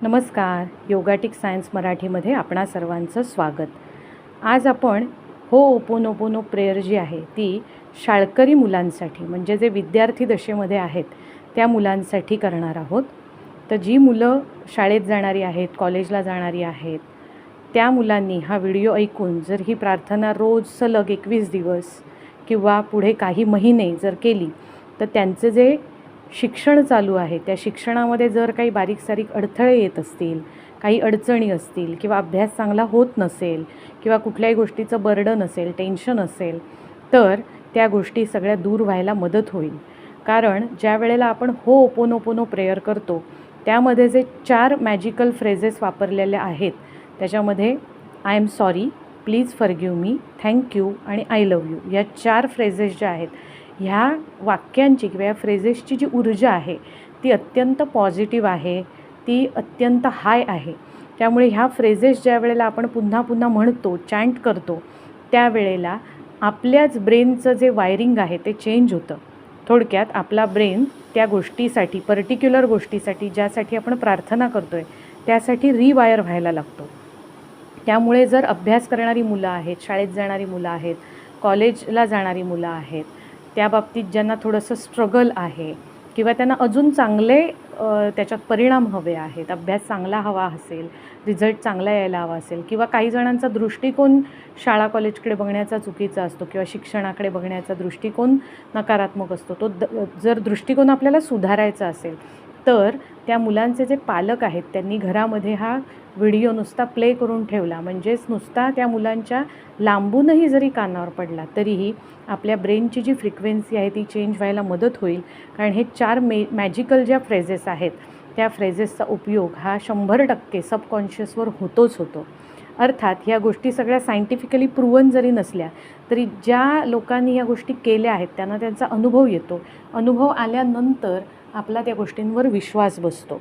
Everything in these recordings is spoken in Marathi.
नमस्कार. योगाटिक सायन्स मराठीमध्ये आपणा सर्वांचं स्वागत. आज आपण होओपोनोपोनो प्रेयर जी आहे ती शाळकरी मुलांसाठी म्हणजे जे विद्यार्थी दशेमध्ये आहेत त्या मुलांसाठी करणार आहोत. तर जी मुलं शाळेत जाणारी आहेत, कॉलेजला जाणारी आहेत, त्या मुलांनी हा व्हिडिओ ऐकून जर ही प्रार्थना रोज सलग 21 दिवस किंवा पुढे काही महिने जर केली तर त्यांचं जे शिक्षण चालू आहे त्या शिक्षणामध्ये जर काही बारीक सारीक अडथळे येत असतील, काही अडचणी असतील किंवा अभ्यास चांगला होत नसेल किंवा कुठल्याही गोष्टीचं बर्डन असेल, टेन्शन असेल, तर त्या गोष्टी सगळ्या दूर व्हायला मदत होईल. कारण ज्या वेळेला आपण होओपोनोपोनो प्रेयर करतो त्यामध्ये जे 4 मॅजिकल फ्रेजेस वापरलेल्या आहेत त्याच्यामध्ये I am sorry, please forgive me, thank you आणि आय लव्ह यू या 4 फ्रेजेस ज्या आहेत ह्या वाक्यांची किंवा या फ्रेजेसची जी ऊर्जा आहे ती अत्यंत पॉझिटिव्ह आहे, ती अत्यंत हाय आहे. त्यामुळे ह्या फ्रेजेस ज्या वेळेला आपण पुन्हा पुन्हा म्हणतो, चॅन्ट करतो, त्यावेळेला आपल्याच ब्रेनचं जे वायरिंग आहे ते चेंज होतं. थोडक्यात आपला ब्रेन त्या गोष्टीसाठी, पर्टिक्युलर गोष्टीसाठी ज्यासाठी आपण प्रार्थना करतो आहे त्यासाठी रिवायर व्हायला लागतो. त्यामुळे जर अभ्यास करणारी मुलं आहेत, शाळेत जाणारी मुलं आहेत, कॉलेजला जाणारी मुलं आहेत, त्या बाबतीत ज्यांना थोडंसं स्ट्रगल आहे किंवा त्यांना अजून चांगले त्याच्यात परिणाम हवे आहेत, अभ्यास चांगला हवा असेल, रिझल्ट चांगला यायला हवा असेल किंवा काही जणांचा दृष्टिकोन शाळा कॉलेजकडे बघण्याचा चुकीचा असतो किंवा शिक्षणाकडे बघण्याचा दृष्टिकोन नकारात्मक असतो, तो जर दृष्टिकोन आपल्याला सुधारायचा असेल तर त्या मुलांचे जे पालक आहेत त्यांनी घरामध्ये हा व्हिडिओ नुसता प्ले करून ठेवला, म्हणजेच नुसता त्या मुलांच्या लांबूनही जरी कानावर पडला तरीही आपल्या ब्रेनची जी फ्रिक्वेन्सी आहे ती चेंज व्हायला मदत होईल. कारण हे 4 मॅजिकल ज्या फ्रेजेस आहेत त्या फ्रेजेसचा उपयोग हा 100% सबकॉन्शियसवर होतोच होतो. अर्थात ह्या गोष्टी सगळ्या सायंटिफिकली प्रूव्हन जरी नसल्या तरी ज्या लोकांनी ह्या गोष्टी केल्या आहेत त्यांना त्यांचा अनुभव येतो. अनुभव आल्यानंतर आपला त्या गोष्टींवर विश्वास बसतो.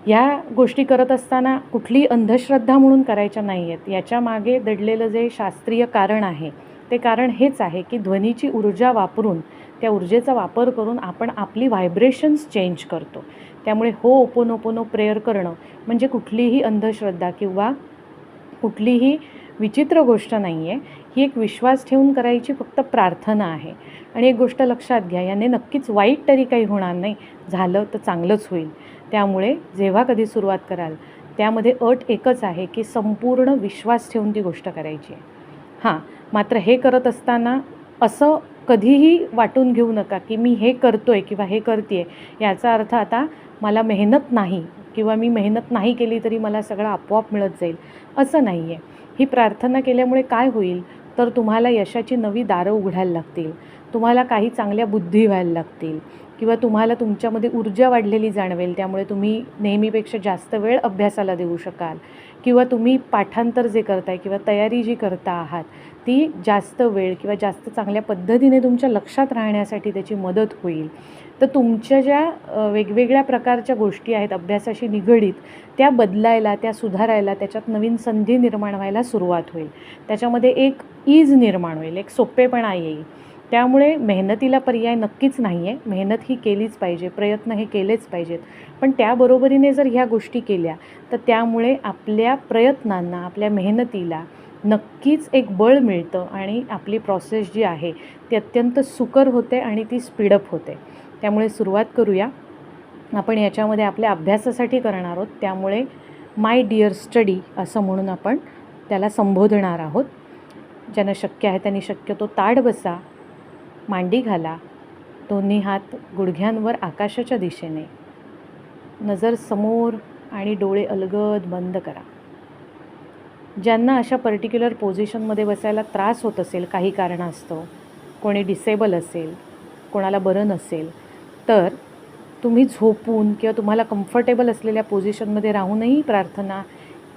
या गोष्टी करत असताना कुठली अंधश्रद्धा म्हणून करायच्या नाही आहेत. याच्या मागे दडलेलं जे शास्त्रीय कारण आहे ते कारण हेच आहे की ध्वनीची ऊर्जा वापरून, त्या ऊर्जेचा वापर करून आपण आपली व्हायब्रेशन्स चेंज करतो. त्यामुळे होओपोनोपोनो प्रेयर करणं म्हणजे कुठलीही अंधश्रद्धा किंवा कुठलीही विचित्र गोष्ट नाही आहे. ही एक विश्वास ठेवून करायची फक्त प्रार्थना आहे. आणि एक गोष्ट लक्षात घ्या, याने नक्कीच वाईट तरी काही होणार नाही, झालं तर चांगलंच होईल. त्यामुळे जेव्हा कधी सुरुवात कराल त्यामध्ये अट एकच आहे की संपूर्ण विश्वास ठेवून ती गोष्ट करायची आहे. हां, मात्र हे करत असताना असं कधीही वाटून घेऊ नका की मी हे करतो आहे किंवा हे करते आहे याचा अर्थ आता मला मेहनत नाही किंवा मी मेहनत नाही केली तरी मला सगळं आपोआप मिळत जाईल, असं नाही आहे. ही प्रार्थना केल्यामुळे काय होईल तर तुम्हाला यशाची नवी दारं उघडायला लागतील, तुम्हाला काही चांगल्या बुद्धी व्हायला लागतील किंवा तुम्हाला तुमच्यामध्ये ऊर्जा वाढलेली जाणवेल. त्यामुळे तुम्ही नेहमीपेक्षा जास्त वेळ अभ्यासाला देऊ शकाल किंवा तुम्ही पाठांतर जे करताय किंवा तयारी जी करता आहात ती जास्त वेळ किंवा जास्त चांगल्या पद्धतीने तुमच्या लक्षात राहण्यासाठी त्याची मदत होईल. तर तुमच्या ज्या वेगवेगळ्या प्रकारच्या गोष्टी आहेत अभ्यासाशी निगडीत त्या बदलायला, त्या सुधारायला, त्याच्यात नवीन संधी निर्माण व्हायला सुरुवात होईल. त्याच्यामध्ये एक ईज निर्माण होईल, एक सोपेपणा येईल. त्यामुळे मेहनतीला पर्याय नक्कीच नाही आहे. मेहनत ही केलीच पाहिजे, प्रयत्न हे केलेच पाहिजेत. पण त्याबरोबरीने जर ह्या गोष्टी केल्या तर त्यामुळे आपल्या प्रयत्नांना, आपल्या मेहनतीला नक्कीच एक बळ मिळतं आणि आपली प्रोसेस जी आहे ती अत्यंत सुकर होते आणि ती स्पीडअप होते. त्यामुळे सुरुवात करूया. आपण याच्यामध्ये आपल्या अभ्यासासाठी करणार आहोत, त्यामुळे माय डिअर स्टडी असं म्हणून आपण त्याला संबोधणार आहोत. ज्यांना शक्य आहे त्यांनी शक्यतो ताठ बसा, मांडी घाला, दोन्ही हात गुडघ्यांवर आकाशाच्या दिशेने, नजर समोर आणि डोळे अलगद बंद करा. ज्यांना अशा पर्टिक्युलर पोझिशनमध्ये बसायला त्रास होत असेल काही कारणास्तव, कोणी डिसेबल असेल, कोणाला बरं नसेल, तर तुम्ही झोपून किंवा तुम्हाला कम्फर्टेबल असलेल्या पोझिशनमध्ये राहूनही प्रार्थना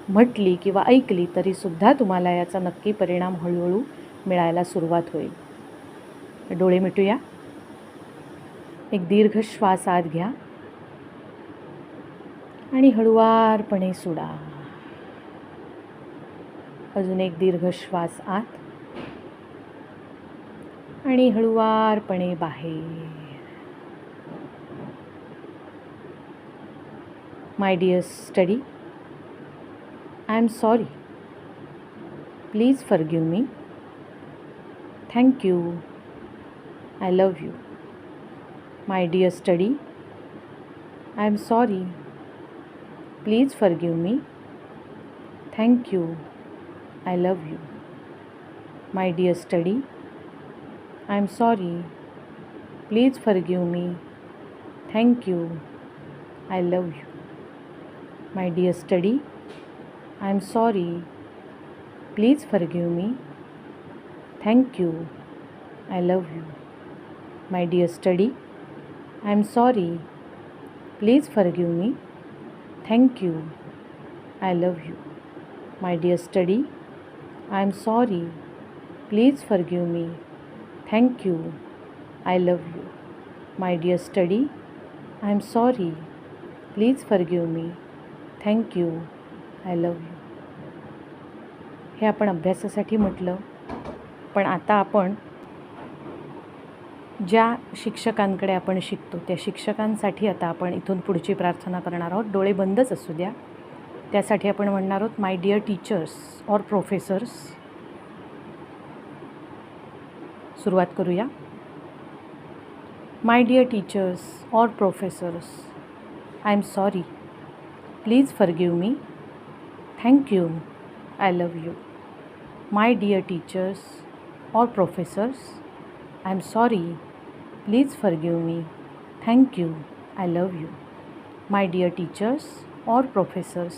म्हटली किंवा ऐकली तरीसुद्धा तुम्हाला याचा नक्की परिणाम हळूहळू मिळायला सुरुवात होईल. डोळे मिटूया. एक दीर्घ श्वास आत घ्या आणि हळुवारपणे सोडा. अजून एक दीर्घ श्वास आत आणि हळुवारपणे बाहेर. My dear study, I am sorry. Please forgive me. Thank you. I love you. My dear study, I am sorry. Please forgive me. Thank you. I love you. My dear study, I am sorry. Please forgive me. Thank you. I love you. My dear study, I am sorry. Please forgive me. Thank you. I love you. My dear study, I am sorry. Please forgive me. Thank you. I love you. My dear study, I am sorry. Please forgive me. Thank you. I love you. My dear study, I am sorry. Please forgive me. Thank you. I love you. हे आपण अभ्यासासाठी म्हटलं, पण आता आपण ज्या शिक्षकांकडे आपण शिकतो त्या शिक्षकांसाठी आता आपण इथून पुढची प्रार्थना करणार आहोत. डोळे बंदच असू द्या. त्यासाठी आपण म्हणणार आहोत, my dear teachers or professors. सुरुवात करूया. My dear teachers or professors, I am sorry. Please forgive me. Thank you. I love you. My dear teachers or professors, I am sorry. Please forgive me. Thank you. I love you. My dear teachers or professors,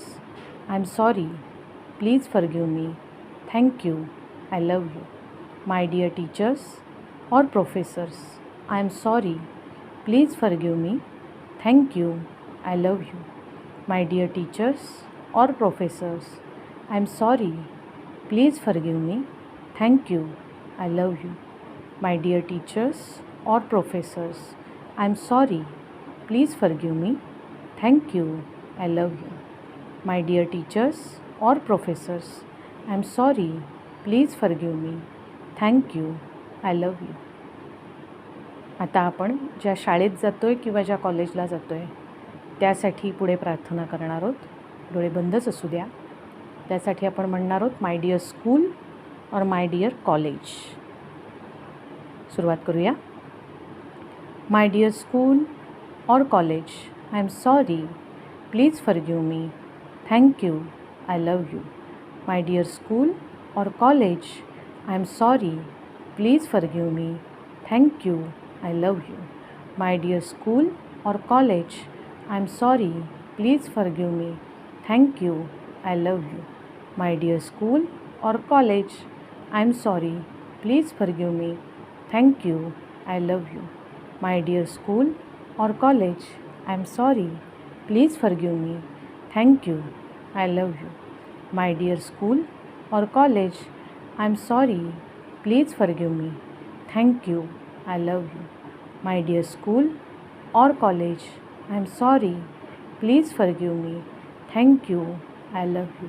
I am sorry. Please forgive me. Thank you. I love you. My dear teachers or professors, I am sorry. Please forgive me. Thank you. I love you. My dear teachers or professors, I am sorry. Please forgive me. Thank you. I love you. My dear teachers or professors, I am sorry. Please forgive me. Thank you. I love you. My dear teachers or professors, I am sorry. Please forgive me. Thank you. I love you. आता आपण ज्या शाळेत जातोय किंवा ज्या कॉलेजला जातोय त्यासाठी पुढे प्रार्थना करणार आहोत. डोळे बंदच असू द्या. त्यासाठी आपण म्हणणार आहोत, माय डिअर स्कूल और माय डिअर कॉलेज. सुरुवात करूया. माय डिअर स्कूल और college, I am sorry. Please forgive me. Thank you. I love you. My dear school और college, I am sorry. Please forgive me. Thank you. I love you. My dear school और college, I am sorry. Please forgive me. Thank you. I love you. My dear school or college, I am sorry. Please forgive me. Thank you. I love you. My dear school or college, I am sorry. Please forgive me. Thank you. I love you. My dear school or college, I am sorry. Please forgive me. Thank you. I love you. My dear school or college, I am sorry. Please forgive me. Thank you. I love you.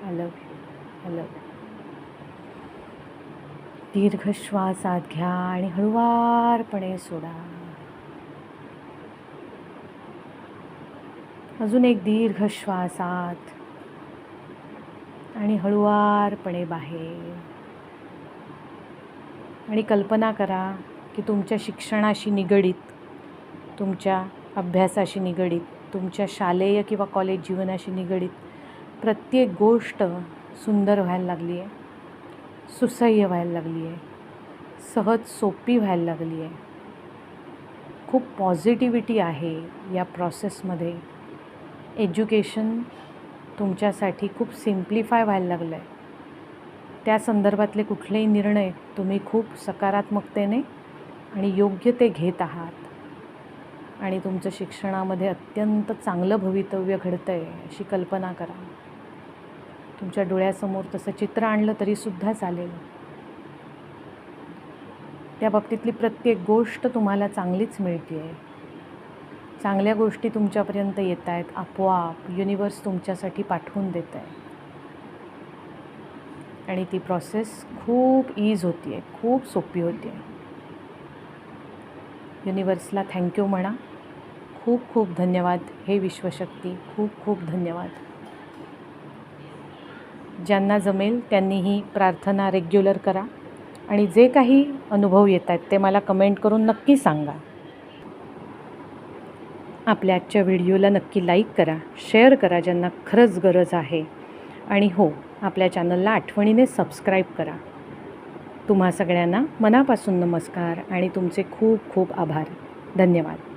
I love you. I love you. दीर्घ श्वास आत घ्या आणि हळुवारपणे सोडा. अजून एक दीर्घ श्वास आत आणि हळुवारपणे बाहेर. आणि कल्पना करा की तुमच्या शिक्षणाशी निगडीत, तुमच्या अभ्यासाशी निगडीत, तुमच्या शालेय किंवा कॉलेज जीवनाशी निगडीत प्रत्येक गोष्ट सुंदर व्हायला लागली आहे, सुसह्य व्हायला लागली आहे, सहज सोपी व्हायला लागली आहे. खूप पॉझिटिव्हिटी आहे या प्रोसेसमध्ये. एज्युकेशन तुमच्यासाठी खूप सिम्प्लिफाय व्हायला लागलं आहे. त्या संदर्भातले कुठलेही निर्णय तुम्ही खूप सकारात्मकतेने आणि योग्य ते घेत आहात. आणि तुमचं शिक्षणामध्ये अत्यंत चांगलं भवितव्य घडतं आहे अशी कल्पना करा. तुमच्या डोळ्यासमोर तसं चित्र आणलं तरीसुद्धा चालेल. त्या बाबतीतली प्रत्येक गोष्ट तुम्हाला चांगलीच मिळते आहे. चांगल्या गोष्टी तुमच्यापर्यंत येत आहेत. आपोआप युनिवर्स तुमच्यासाठी पाठवून देत आहे. आणि ती प्रोसेस खूप ईज होती आहे, खूप सोपी होती आहे. युनिवर्सला थँक्यू म्हणा. खूप खूप धन्यवाद. हे विश्वशक्ती, खूप खूप धन्यवाद. ज्यांना जमेल त्यांनी ही प्रार्थना रेग्युलर करा आणि जे काही अनुभव येत आहेत ते मला कमेंट करून नक्की सांगा. आपल्या आजच्या व्हिडिओला नक्की लाईक करा, शेअर करा ज्यांना खरंच गरज आहे. आणि हो, आपल्या चॅनलला आठवणीने सबस्क्राईब करा. तुम्हा सगळ्यांना मनापासून नमस्कार आणि तुमचे खूप खूप आभार. धन्यवाद.